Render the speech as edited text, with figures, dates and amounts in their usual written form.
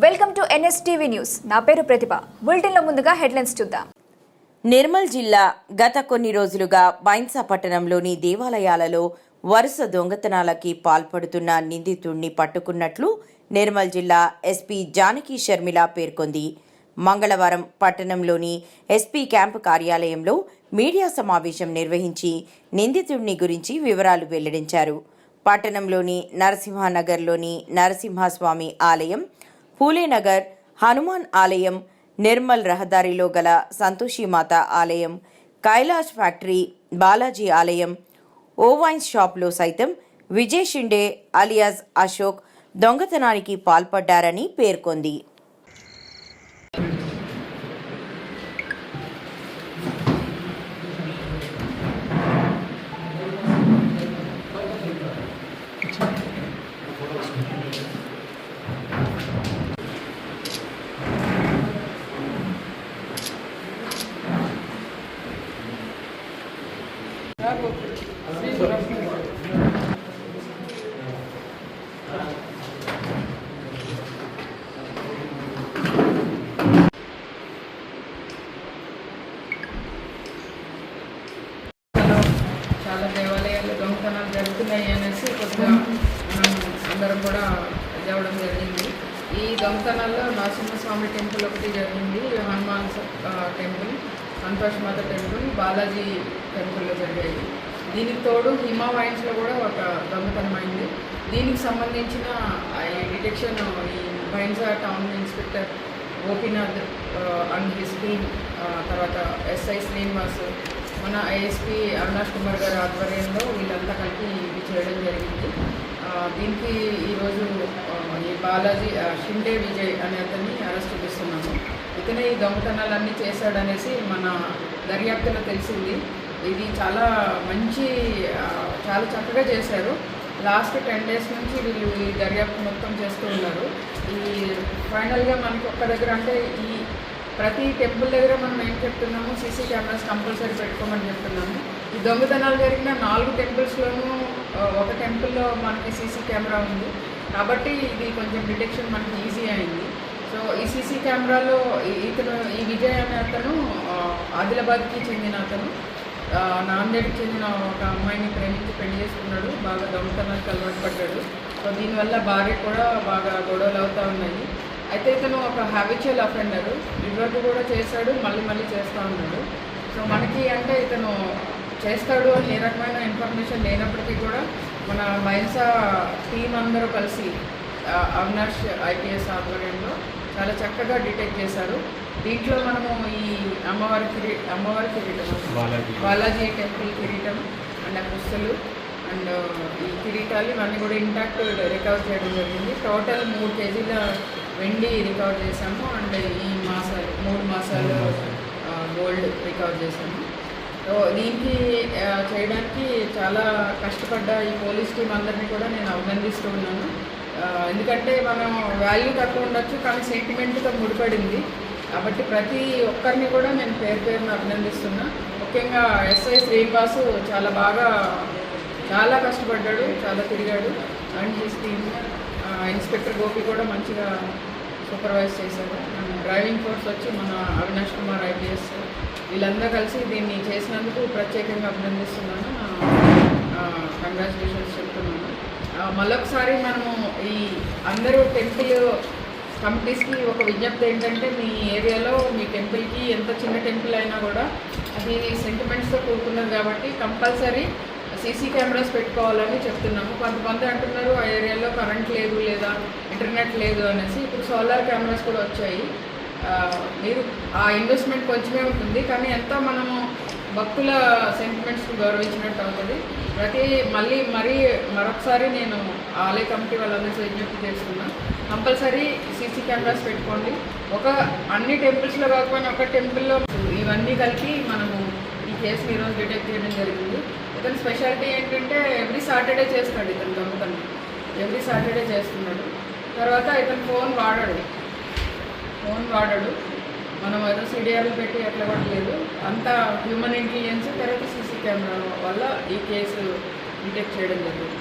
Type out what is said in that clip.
Welcome to NSTV news. నా పేరు ప్రతిభ. బులెటిన్లో ముందుగా హెడ్లైన్స్ చూద్దాం. నిర్మల్ జిల్లా గత కొన్ని రోజులుగా బైన్సా పట్టణంలోని దేవాలయాలలో వరుస దొంగతనాలకి పాల్పడుతున్న నిందితుడిని పట్టుకున్నట్లు నిర్మల్ జిల్లా ఎస్పీ జానకి షర్మిల పేర్కొంది. మంగళవారం పట్టణంలోని ఎస్పీ క్యాంపు కార్యాలయంలో మీడియా సమావేశం నిర్వహించి నిందితుడిని గురించి వివరాలు వెల్లడించారు. పట్టణంలోని నరసింహనగర్లోని నరసింహస్వామి ఆలయం, పూలేనగర్ హనుమాన్ ఆలయం, నిర్మల్ రహదారిలో గల సంతోషిమాత ఆలయం, కైలాష్ ఫ్యాక్టరీ, బాలాజీ ఆలయం, ఓవైన్స్ షాప్లో సైతం విజయ్ షిండే అలియాస్ అశోక్ దొంగతనానికి పాల్పడ్డారని పేర్కొంది. చాలా దేవాలయాల్లో దొంగతనాలు జరుగుతున్నాయి అనేసి కొద్దిగా మనం అందరం కూడా ఇవ్వడం జరిగింది. ఈ దొంగతనాల్లో నరసింహస్వామి టెంపుల్ ఒకటి జరిగింది, హనుమాన్ టెంపుల్, సంతోషమాత టెంపుల్, బాలాజీ టెంపుల్లో జరిగాయి. దీనికి తోడు హిమా వైన్స్లో కూడా ఒక దొంగతనం అయింది. దీనికి సంబంధించిన డిటెక్షన్ ఈ Bhainsa town inspector Gopinath and his team, తర్వాత ఎస్ఐ శ్రీనివాస్, మన ఐఎస్పీ అవినాష్ కుమార్ గారి ఆధ్వర్యంలో వీళ్ళంతా కలిపి ఇది చేయడం జరిగింది. దీనికి ఈరోజు ఈ బాలాజీ షిండే విజయ్ అనే అతన్ని అరెస్ట్ చేస్తున్నాము. ఇతనే ఈ దొంగతనాలన్నీ చేశాడనేసి మన దర్యాప్తులో తెలిసింది. ఇది చాలా చాలా చక్కగా చేశారు. లాస్ట్ 10 days నుంచి వీళ్ళు ఈ దర్యాప్తు మొత్తం చేస్తూ ఉన్నారు. ఈ ఫైనల్గా మనకి ఒక్క దగ్గర అంటే ఈ ప్రతి టెంపుల్ దగ్గర మనం ఏం చెప్తున్నాము, సీసీ కెమెరాస్ కంపల్సరీ పెట్టుకోమని చెప్తున్నాము. ఈ దొంగతనాలు జరిగిన 4 టెంపుల్స్లోనూ ఒక టెంపుల్లో మనకి సీసీ కెమెరా ఉంది కాబట్టి ఇది కొంచెం డిటెక్షన్ మనకి ఈజీ అయింది. సో ఈ సీసీ కెమెరాలో ఈ విజయ్ అనే అతను ఆదిలాబాద్కి చెందిన అతను, నాందేడ్కి చెందిన ఒక అమ్మాయిని ప్రేమించి పెళ్లి చేసుకున్నాడు. బాగా దొంగతనానికి అలవాటు పడ్డాడు. సో దీనివల్ల భార్య కూడా బాగా గొడవలు అవుతూ ఉన్నాయి. అయితే ఇతను ఒక హ్యాబిచువల్ అఫెండరు, ఇదివరకు కూడా చేశాడు, మళ్ళీ చేస్తూ ఉన్నాడు. సో మనకి అంటే ఇతను చేస్తాడు అని ఏ రకమైన ఇన్ఫర్మేషన్ లేనప్పటికీ కూడా మన బైన్సా టీం అందరూ కలిసి అవినాష్ ఐపీఎస్ ఆధ్వర్యంలో చాలా చక్కగా డిటెక్ట్ చేశారు. దీంట్లో మనము ఈ అమ్మవారి కిరీటం, బాలాజీ టెంపుల్ కిరీటం అండ్ పుస్తలు అండ్ ఈ కిరీటాలు ఇవన్నీ కూడా ఇంటాక్ట్ రికవర్ చేయడం జరిగింది. టోటల్ 3 kgs వెండి రికవర్ చేశాము అండ్ ఈ 3 మాసాలు గోల్డ్ రికవర్ చేశాము. సో దీనికి చేయడానికి చాలా కష్టపడ్డ ఈ పోలీస్ టీం అందరినీ కూడా నేను అభినందిస్తూ ఉన్నాను. ఎందుకంటే మనం వాల్యూ తక్కువ ఉండొచ్చు కానీ సెంటిమెంట్తో ముడిపడింది కాబట్టి ప్రతి ఒక్కరిని కూడా నేను పేరున అభినందిస్తున్నా. ముఖ్యంగా ఎస్ఐ శ్రీనివాసు చాలా కష్టపడ్డాడు, చాలా తిరిగాడు and his team. Inspector Gopi కూడా మంచిగా సూపర్వైజ్ చేశారు. డ్రైవింగ్ ఫోర్స్ వచ్చి మన అవినాష్ కుమార్ ఐపీఎస్ వీళ్ళందరూ కలిసి దీన్ని చేసినందుకు ప్రత్యేకంగా అభినందిస్తున్నాను, కంగ్రాచులేషన్స్ చెప్తున్నాను. మళ్ళొకసారి మనము ఈ అందరూ టెంపుల్ కమిటీస్కి ఒక విజ్ఞప్తి ఏంటంటే, మీ ఏరియాలో మీ టెంపుల్కి ఎంత చిన్న టెంపుల్ అయినా కూడా అది సెంటిమెంట్స్తో కూడుకున్నది కాబట్టి కంపల్సరీ సీసీ కెమెరాస్ పెట్టుకోవాలని చెప్తున్నాము. కొంతమంది అంటున్నారు ఆ ఏరియాలో కరెంట్ లేదు లేదా ఇంటర్నెట్ లేదు అనేసి. ఇప్పుడు సోలార్ కెమెరాస్ కూడా వచ్చాయి. మీరు ఆ ఇన్వెస్ట్మెంట్ కొంచెమే ఉంటుంది కానీ ఎంతో మనము భక్తుల సెంటిమెంట్స్కి గౌరవించినట్టు అవుతుంది. మరొకసారి నేను ఆలయ కమిటీ వాళ్ళందరికీ విజ్ఞప్తి చేస్తున్నాను, కంపల్సరీ సీసీ కెమెరాస్ పెట్టుకోండి. అన్ని టెంపుల్స్లో కాకపోయినా ఒక టెంపుల్లో ఇవన్నీ కలిపి మనము ఈ కేసుని ఈరోజు డిటెక్ట్ చేయడం జరిగింది. ఇతని స్పెషాలిటీ ఏంటంటే ఎవ్రీ సాటర్డే చేస్తాడు ఇతను దొంగతనం, ఎవ్రీ సాటర్డే చేస్తున్నాడు. తర్వాత ఇతను ఫోన్ వాడాడు, మనం ఏదో సిడిఆర్లు పెట్టి అట్లా కూడా లేదు, అంతా హ్యూమన్ ఇంటెలిజెన్స్ తర్వాత సీసీ కెమెరా వల్ల ఈ కేసు డిటెక్ట్ చేయడం జరిగింది.